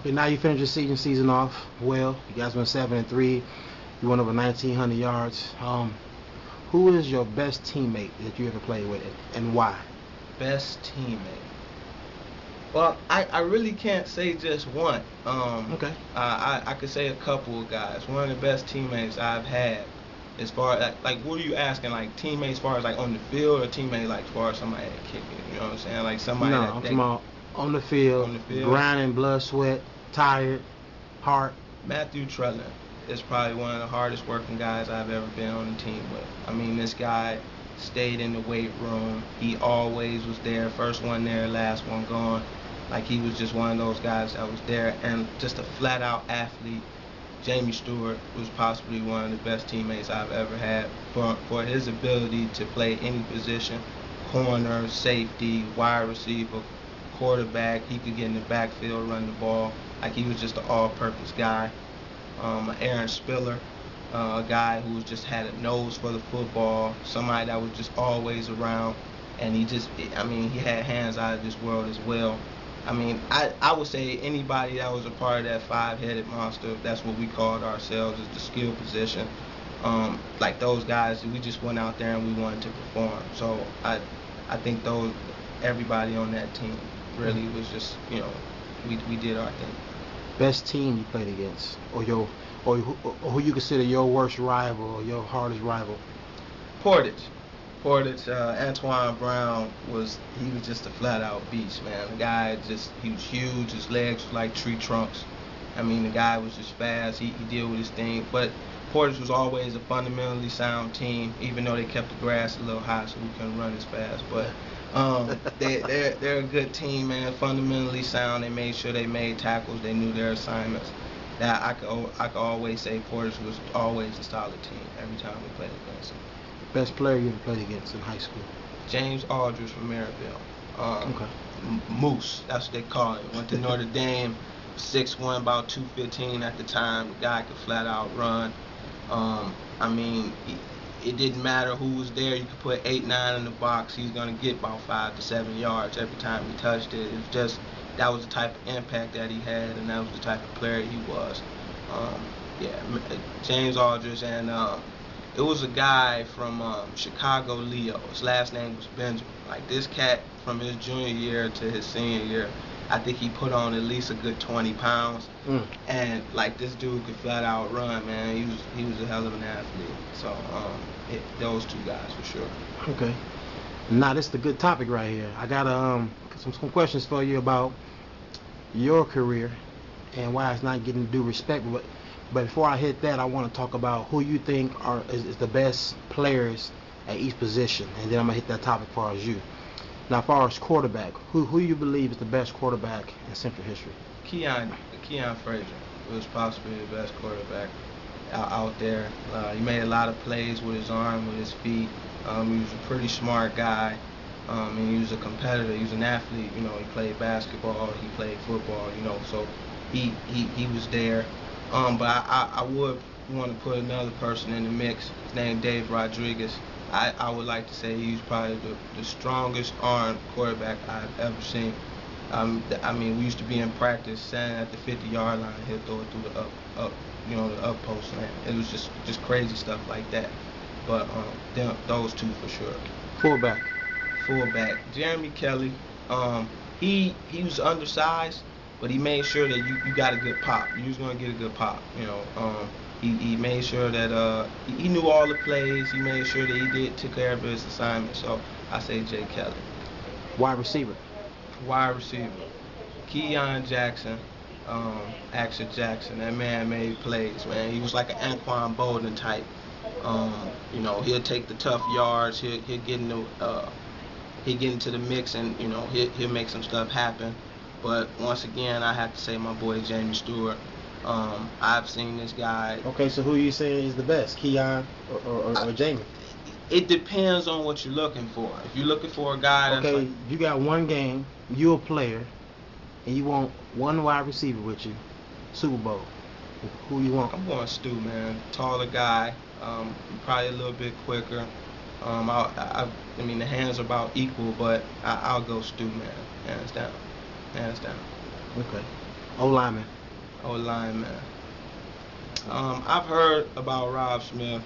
Okay, now you finished your season off well. You guys went 7-3. You went over 1,900 yards. Who is your best teammate that you ever played with, and why? Best teammate. Well, I really can't say just one. Okay. I could say a couple of guys. One of the best teammates I've had, as far as like what are you asking? Like teammates, as far as like on the field, or teammate like as far as somebody that kick it? You know what I'm saying? Like somebody No, that I'm talking about on the field. grinding, blood, sweat, tired, heart. Matthew Trellin is probably one of the hardest working guys I've ever been on the team with. I mean, this guy stayed in the weight room. He always was there, first one there, last one gone. Like he was just one of those guys that was there, and just a flat out athlete. Jamie Stewart was possibly one of the best teammates I've ever had for his ability to play any position, corner, safety, wide receiver, quarterback. He could get in the backfield, run the ball. Like he was just an all-purpose guy. Aaron Spiller, a guy who just had a nose for the football, somebody that was just always around, and he had hands out of this world as well. I mean, I would say anybody that was a part of that five-headed monster, that's what we called ourselves, is the skill position. Like those guys, we just went out there and we wanted to perform. So I think everybody on that team really was just, we did our thing. Best team you played against, or who you consider your worst rival or your hardest rival? Portage, Antoine Brown was just a flat out beast, man. The guy he was huge. His legs were like tree trunks. I mean, the guy was just fast. He did with his thing. But Portage was always a fundamentally sound team, even though they kept the grass a little high so we couldn't run as fast. But they're a good team, man. Fundamentally sound. They made sure they made tackles. They knew their assignments. That I could always say Portage was always a solid team every time we played against them. Best player you ever played against in high school? James Aldridge from Maryville. Okay. Moose, that's what they call him. Went to Notre Dame, 6'1", about 215 at the time. The guy could flat out run. I mean, it didn't matter who was there. You could put 8, 9 in the box. He's gonna get about 5 to 7 yards every time he touched it. It was just that was the type of impact that he had, and that was the type of player he was. James Aldridge, and it was a guy from Chicago, Leo. His last name was Benjamin. Like this cat, from his junior year to his senior year, I think he put on at least a good 20 pounds. And like this dude could flat out run, man. He was a hell of an athlete. So those two guys for sure. Okay. Now this is the good topic right here. I got some questions for you about your career and why it's not getting due respect. But before I hit that, I want to talk about who you think is the best players at each position, and then I'm gonna hit that topic as far as you. Now, as far as quarterback, who you believe is the best quarterback in Central history? Keon Frazier was possibly the best quarterback out there. He made a lot of plays with his arm, with his feet. He was a pretty smart guy, and he was a competitor. He was an athlete. He played basketball, he played football. So he was there. But I would want to put another person in the mix. His name Dave Rodriguez. I would like to say he's probably the strongest arm quarterback I've ever seen. I mean, we used to be in practice standing at the 50-yard line. He'll throw it through the up post, man. It was just crazy stuff like that. But those two for sure. Fullback. Jeremy Kelly. He was undersized, but he made sure that you got a good pop. You was gonna get a good pop. He made sure that he knew all the plays. He made sure that he took care of his assignment. So I say Jay Kelly. Wide receiver. Keon Jackson, Action Jackson. That man made plays, man. He was like an Anquan Bolden type. He'll take the tough yards. He'll get into the mix, and he'll make some stuff happen. But once again, I have to say my boy Jamie Stewart. I've seen this guy. Okay, so who you saying is the best, Keon or Jamie? It depends on what you're looking for. If you're looking for a guy that's like, you got one game, you're a player, and you want one wide receiver with you, Super Bowl. Who you want? I'm going Stu, man. Taller guy, probably a little bit quicker. I mean, the hands are about equal, but I'll go Stu, man. Hands down. Okay. O-lineman. O-lineman. I've heard about Rob Smith,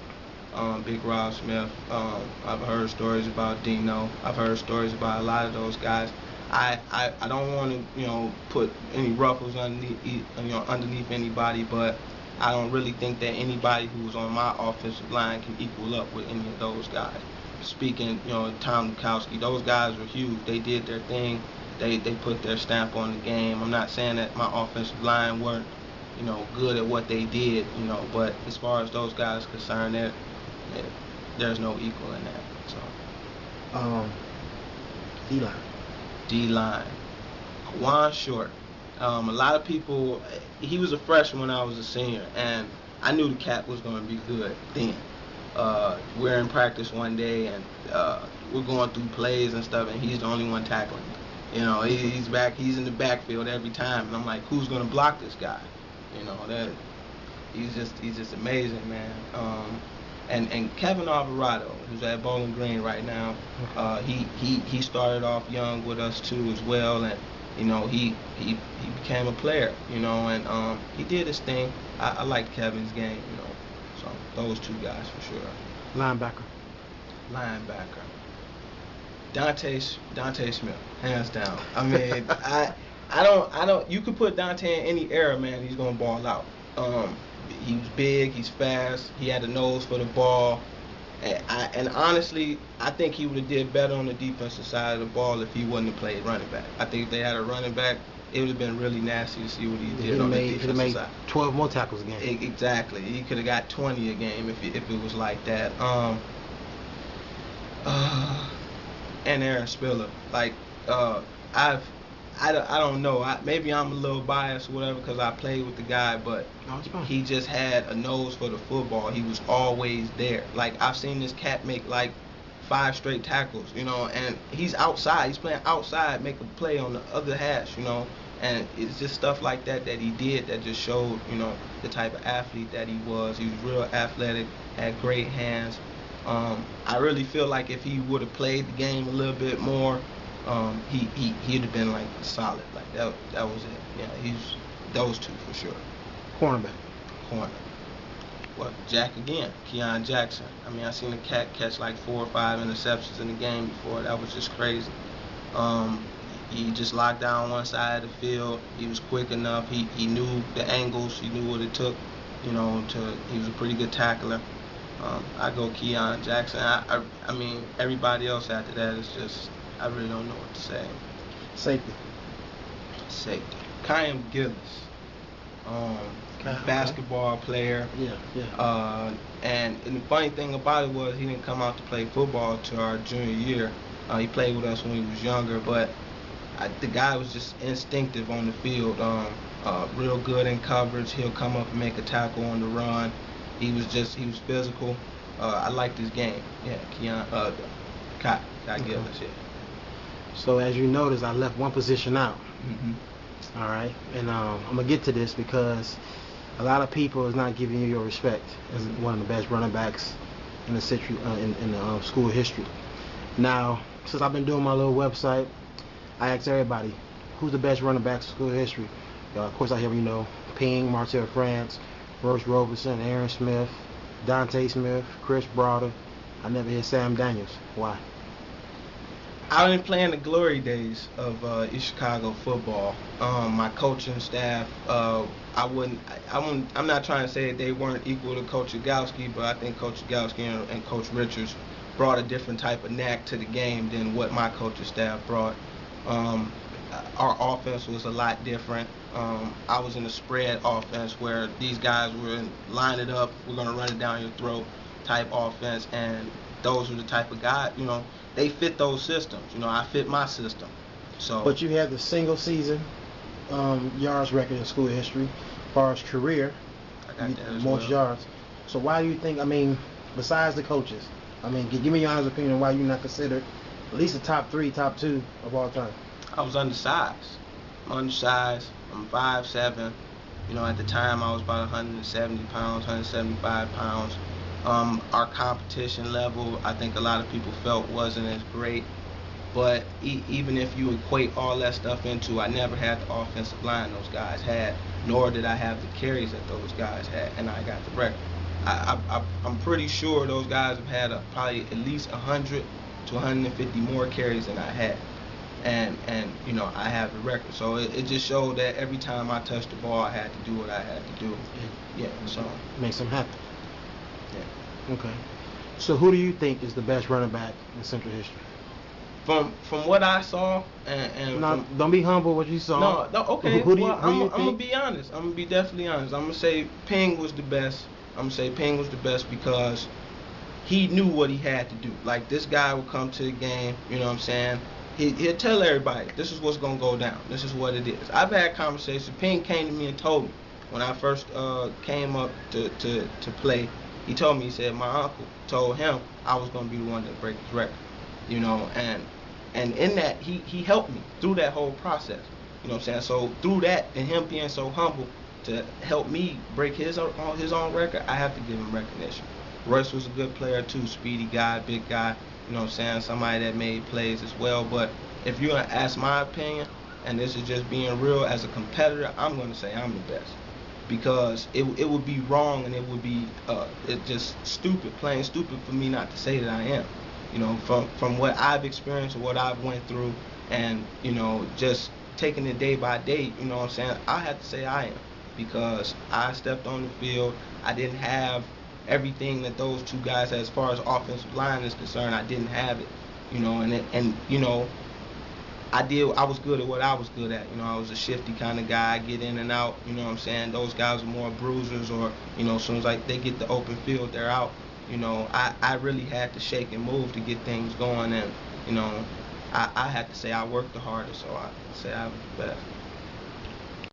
Big Rob Smith. I've heard stories about Dino. I've heard stories about a lot of those guys. I don't want to put any ruffles underneath anybody, but I don't really think that anybody who's on my offensive line can equal up with any of those guys. Speaking, Tom Lukowski, those guys were huge. They did their thing. They put their stamp on the game. I'm not saying that my offensive line weren't good at what they did, but as far as those guys are concerned, there's no equal in that. So, D-line. D-line. Juan Short. A lot of people, he was a freshman when I was a senior, and I knew the cat was going to be good then. We're in practice one day, and we're going through plays and stuff, and he's the only one tackling. He's in the backfield every time, and I'm like, who's going to block this guy? He's just amazing, man. And Kevin Alvarado, who's at Bowling Green right now, he started off young with us too as well, and he became a player, and he did his thing. I liked Kevin's game, so those two guys for sure. Linebacker. Dante Smith, hands down. I mean, I don't. You could put Dante in any era, man. He's gonna ball out. He was big. He's fast. He had a nose for the ball. And honestly, I think he would have did better on the defensive side of the ball if he wouldn't have played running back. I think if they had a running back, it would have been really nasty to see what he did on the defensive side. 12 more tackles a game. Exactly. He could have got 20 a game if it was like that. And Aaron Spiller. I don't know. Maybe I'm a little biased or whatever because I played with the guy, but he just had a nose for the football. He was always there. Like, I've seen this cat make like 5 straight tackles, and he's outside. He's playing outside, make a play on the other hash, and it's just stuff like that he did that just showed, the type of athlete that he was. He was real athletic, had great hands. I really feel like if he would have played the game a little bit more, he'd have been like solid. Like that was it. Yeah, he's those two for sure. Corner. Well, Jack again, Keon Jackson. I mean, I seen the cat catch like 4 or 5 interceptions in the game before. That was just crazy. He just locked down one side of the field. He was quick enough. He knew the angles. He knew what it took. He was a pretty good tackler. I go Keon Jackson. I mean, everybody else after that is just, I really don't know what to say. Safety. Kyan Gillis. Basketball player. Yeah. And the funny thing about it was he didn't come out to play football till our junior year. He played with us when he was younger, but the guy was just instinctive on the field. Real good in coverage. He'll come up and make a tackle on the run. He was physical. I liked his game. Yeah, Kai Gillis. Yeah. So as you notice, I left one position out. Mm-hmm. All right, and I'm gonna get to this because a lot of people is not giving you your respect as one of the best running backs in the school history. Now, since I've been doing my little website, I asked everybody, who's the best running backs in school history? Of course, I hear Ping, Martell France, Royce Robertson, Aaron Smith, Dante Smith, Chris Broder. I never hear Sam Daniels. Why? I didn't play in the glory days of East Chicago football. My coaching staff, I'm not trying to say that they weren't equal to Coach Yagowski, but I think Coach Yagowski and Coach Richards brought a different type of knack to the game than what my coaching staff brought. Our offense was a lot different. I was in a spread offense where these guys were line it up, we're going to run it down your throat type offense, and those were the type of guys, they fit those systems. I fit my system. So. But you had the single season yards record in school history, as far as career, I got that as most yards. So why do you think? Besides the coaches, give me your honest opinion why you're not considered at least the top 3, top 2 of all time. I was undersized. I'm 5'7". At the time I was about 170 pounds, 175 pounds. Our competition level, I think a lot of people felt wasn't as great. But even if you equate all that stuff into, I never had the offensive line those guys had, nor did I have the carries that those guys had, and I got the record. I'm pretty sure those guys have had probably at least 100 to 150 more carries than I had, and I have the record. So it just showed that every time I touched the ball, I had to do what I had to do. Yeah, so makes them happen. Yeah. Okay. So who do you think is the best running back in Central history? From what I saw, and no, don't be humble what you saw. No, okay. Who do you I'm think? gonna be honest. I'm gonna be definitely honest. I'm gonna say Ping was the best. I'm gonna say Ping was the best because he knew what he had to do. Like, this guy would come to the game, you know what I'm saying? He'll tell everybody, this is what's gonna go down. This is what it is. I've had conversations. Ping came to me and told me when I first came up to play. He told me, he said my uncle told him I was gonna be the one to break his record, and in that he helped me through that whole process. You know what I'm saying? So through that, and him being so humble to help me break his own record, I have to give him recognition. Royce was a good player too, speedy guy, big guy, you know what I'm saying, somebody that made plays as well. But if you're gonna ask my opinion, and this is just being real, as a competitor, I'm gonna say I'm the best. Because it would be wrong, and it would be it just plain stupid for me not to say that I am. From what I've experienced, what I've went through, and just taking it day by day, you know what I'm saying, I have to say I am, because I stepped on the field. I didn't have everything that those two guys, as far as offensive line is concerned, I didn't have it, I was good at what I was good at. I was a shifty kind of guy, get in and out, you know what I'm saying. Those guys are more bruisers, or as soon as they get the open field, they're out. I really had to shake and move to get things going, and I had to say I worked the hardest, so I say I was the best.